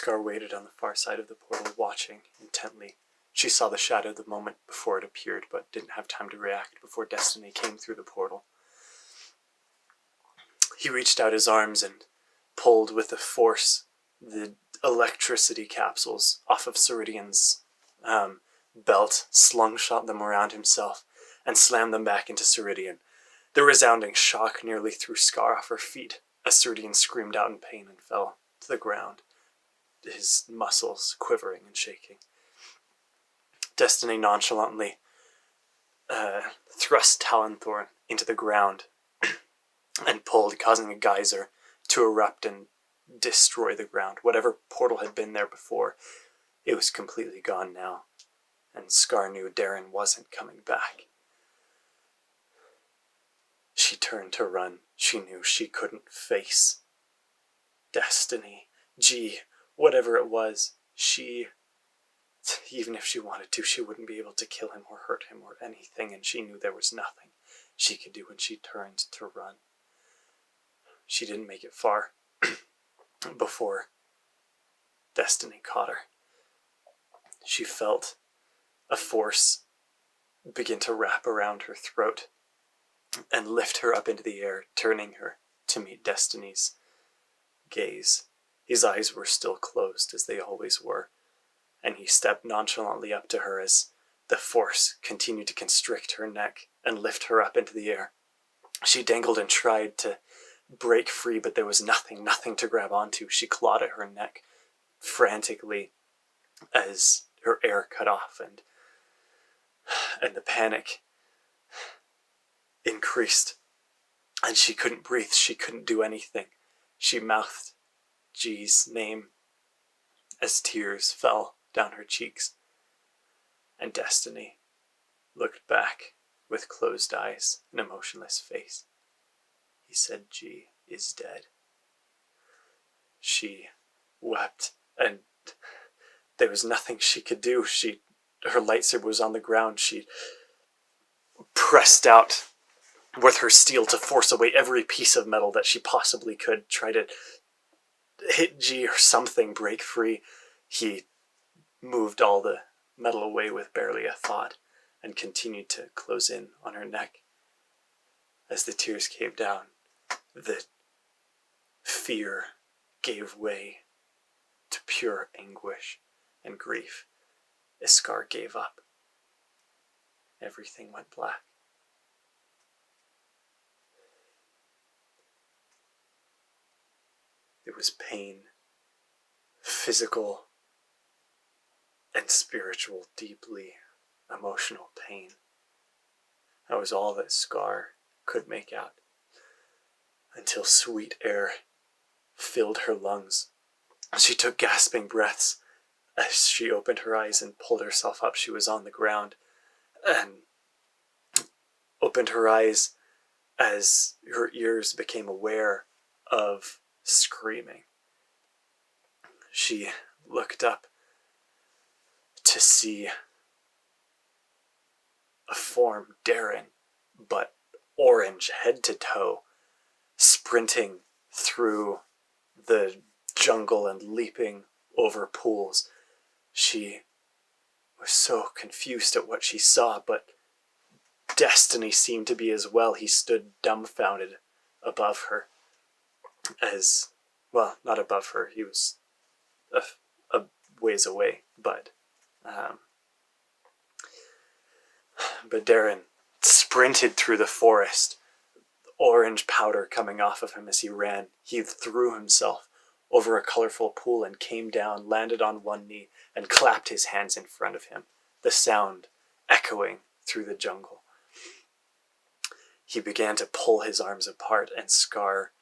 Scar waited on the far side of the portal, watching intently. She saw the shadow the moment before it appeared, but didn't have time to react before Destiny came through the portal. He reached out his arms and pulled with the force the electricity capsules off of Ceridian's belt, slung-shot them around himself, and slammed them back into Ceridian. The resounding shock nearly threw Scar off her feet as Ceridian screamed out in pain and fell to the ground, his muscles quivering and shaking. Destiny nonchalantly thrust Talonthorn into the ground and pulled, causing a geyser to erupt and destroy the ground. Whatever portal had been there before, it was completely gone now, and Scar knew Darren wasn't coming back. She turned to run. She knew she couldn't face Destiny, G, whatever it was. Even if she wanted to, she wouldn't be able to kill him or hurt him or anything, and she knew there was nothing she could do when she turned to run. She didn't make it far before Destiny caught her. She felt a force begin to wrap around her throat and lift her up into the air, turning her to meet Destiny's gaze. His eyes were still closed, as they always were, and he stepped nonchalantly up to her as the force continued to constrict her neck and lift her up into the air. She dangled and tried to break free, but there was nothing to grab onto. She clawed at her neck frantically as her air cut off, and the panic increased, and she couldn't breathe. She couldn't do anything. She mouthed G's name as tears fell down her cheeks, and Destiny looked back with closed eyes and a motionless face. He said, "G is dead." She wept, and there was nothing she could do. Her lightsaber was on the ground. She pressed out with her steel to force away every piece of metal that she possibly could, try to hit G or something, break free. He moved all the metal away with barely a thought and continued to close in on her neck. As the tears came down, the fear gave way to pure anguish and grief. As Scar gave up, everything went black. It was pain, physical and spiritual, deeply emotional pain. That was all that Scar could make out, until sweet air filled her lungs. She took gasping breaths as she opened her eyes and pulled herself up. She was on the ground and opened her eyes as her ears became aware of screaming. She looked up to see a form, Darren, but orange head to toe, sprinting through the jungle and leaping over pools. She was so confused at what she saw, but Destiny seemed to be as well. He stood dumbfounded above her. Not above her, he was a ways away, but Darren sprinted through the forest, orange powder coming off of him as he ran. He threw himself over a colorful pool and came down, landed on one knee, and clapped his hands in front of him, the sound echoing through the jungle. He began to pull his arms apart, and Scar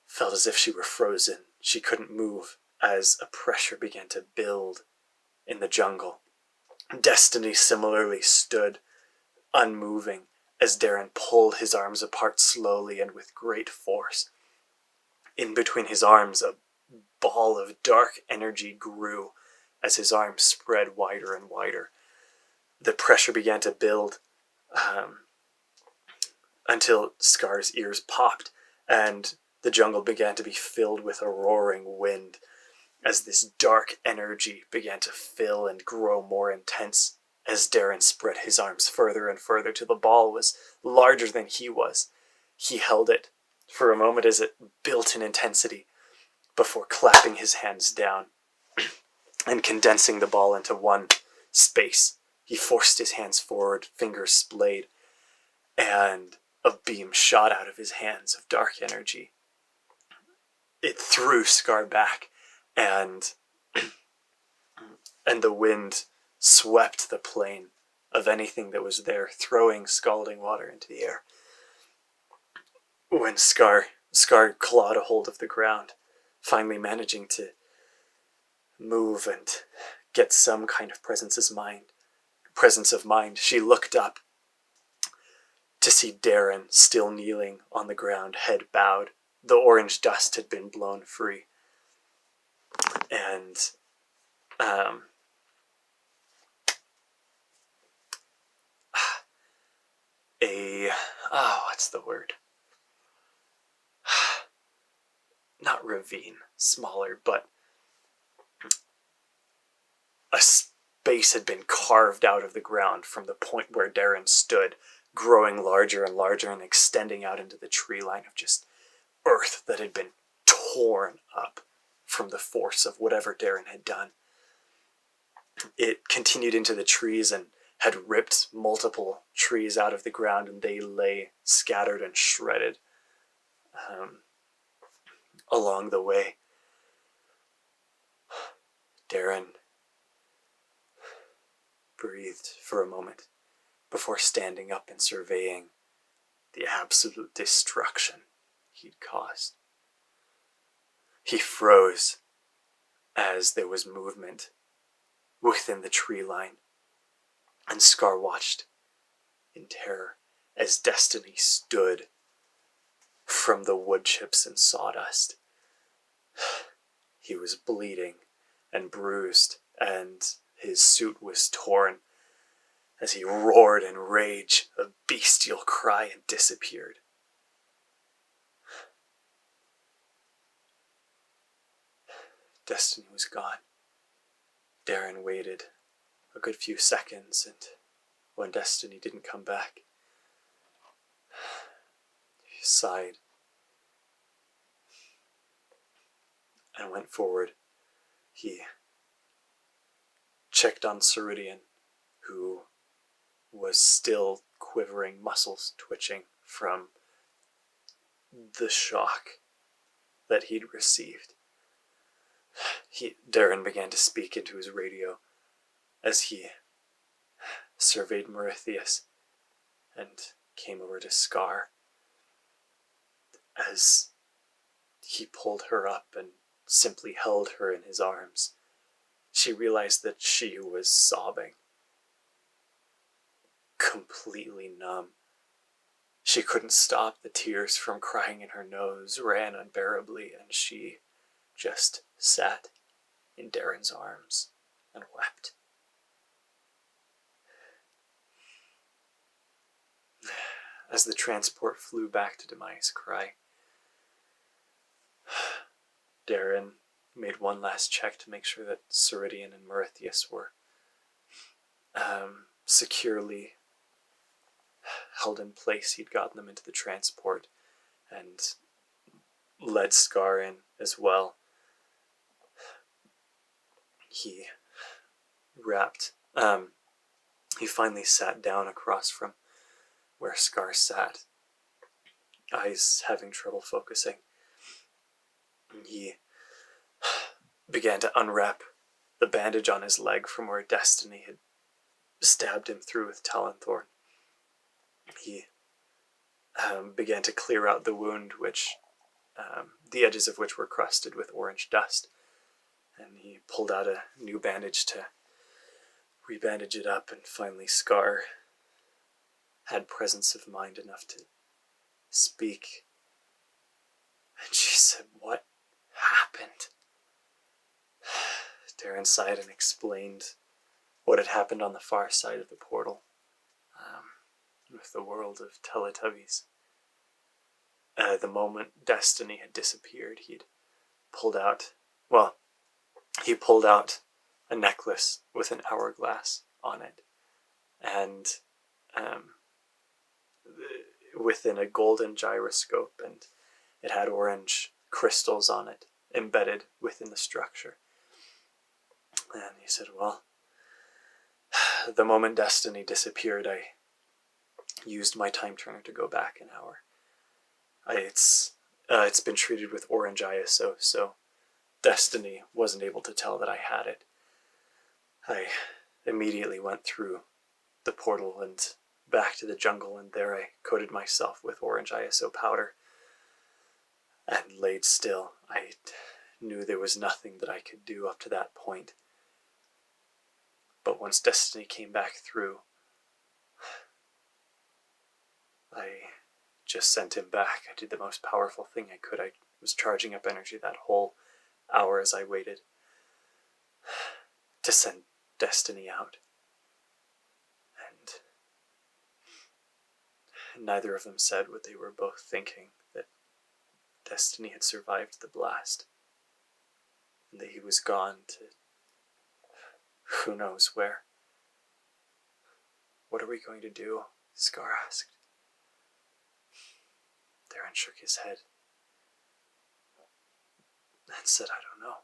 felt as if she were frozen. She couldn't move as a pressure began to build in the jungle. Destiny similarly stood unmoving as Darren pulled his arms apart slowly and with great force. In between his arms, a ball of dark energy grew as his arms spread wider and wider. The pressure began to build until Scar's ears popped and the jungle began to be filled with a roaring wind. as this dark energy began to fill and grow more intense. As Darren spread his arms further and further till the ball was larger than he was, he held it for a moment as it built in intensity before clapping his hands down and condensing the ball into one space. He forced his hands forward, fingers splayed, and a beam shot out of his hands of dark energy. It threw Scar back, and the wind swept the plane of anything that was there, throwing scalding water into the air. When Scar clawed a hold of the ground, finally managing to move and get some kind of presence of mind, she looked up to see Darren still kneeling on the ground, head bowed. The orange dust had been blown free. And what's the word? Not ravine, smaller, but a space had been carved out of the ground from the point where Darren stood, growing larger and larger and extending out into the tree line of just earth that had been torn up from the force of whatever Darren had done. It continued into the trees and had ripped multiple trees out of the ground, and they lay scattered and shredded along the way. Darren breathed for a moment before standing up and surveying the absolute destruction he'd caused. He froze as there was movement within the tree line, and Scar watched in terror as Destiny stood from the wood chips and sawdust. He was bleeding and bruised, and his suit was torn as he roared in rage, a bestial cry, and disappeared. Destiny was gone. Darren waited a good few seconds, and when Destiny didn't come back, he sighed and went forward. He checked on Ceridian, who was still quivering, muscles twitching from the shock that he'd received. Darren began to speak into his radio as he surveyed Marithias and came over to Scar. As he pulled her up and simply held her in his arms, she realized that she was sobbing, completely numb. She couldn't stop. The tears from crying in her nose ran unbearably, and she just sat in Darren's arms and wept. As the transport flew back to Demise Cry, Darren made one last check to make sure that Ceridian and Marithias were securely held in place. He'd gotten them into the transport and led Scar in as well. He finally sat down across from where Scar sat, eyes having trouble focusing. He began to unwrap the bandage on his leg from where Destiny had stabbed him through with Talonthorn. He began to clear out the wound, which the edges of which were crusted with orange dust, and he pulled out a new bandage to rebandage it up, and finally Scar had presence of mind enough to speak. And she said, "What happened?" Darren sighed and explained what had happened on the far side of the portal, with the world of Teletubbies. The moment Destiny had disappeared, he'd pulled out, well, he pulled out a necklace with an hourglass on it, and within a golden gyroscope, and it had orange crystals on it embedded within the structure. And he said, well, the moment Destiny disappeared, I used my time turner to go back an hour. It's been treated with orange ISO, so Destiny wasn't able to tell that I had it. I immediately went through the portal and back to the jungle, and there I coated myself with orange ISO powder and laid still. I knew there was nothing that I could do up to that point. But once Destiny came back through, I just sent him back. I did the most powerful thing I could. I was charging up energy that whole hour as I waited to send Destiny out. And neither of them said what they were both thinking, that Destiny had survived the blast, and that he was gone to who knows where. What are we going to do? Scar asked. Darren shook his head and said, I don't know.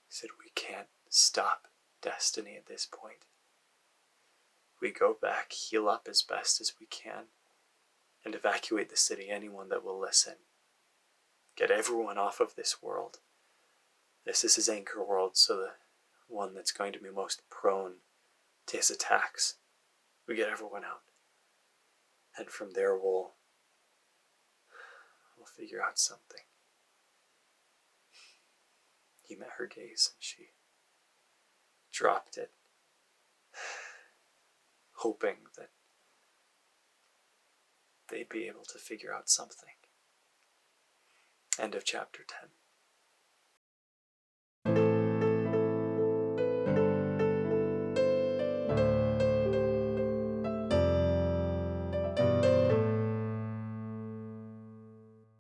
He said, we can't stop Destiny at this point. We go back, heal up as best as we can, and evacuate the city, anyone that will listen. Get everyone off of this world. This is his anchor world, so the one that's going to be most prone to his attacks. We get everyone out. And from there we'll figure out something. He met her gaze and she dropped it, hoping that they'd be able to figure out something. End of chapter 10.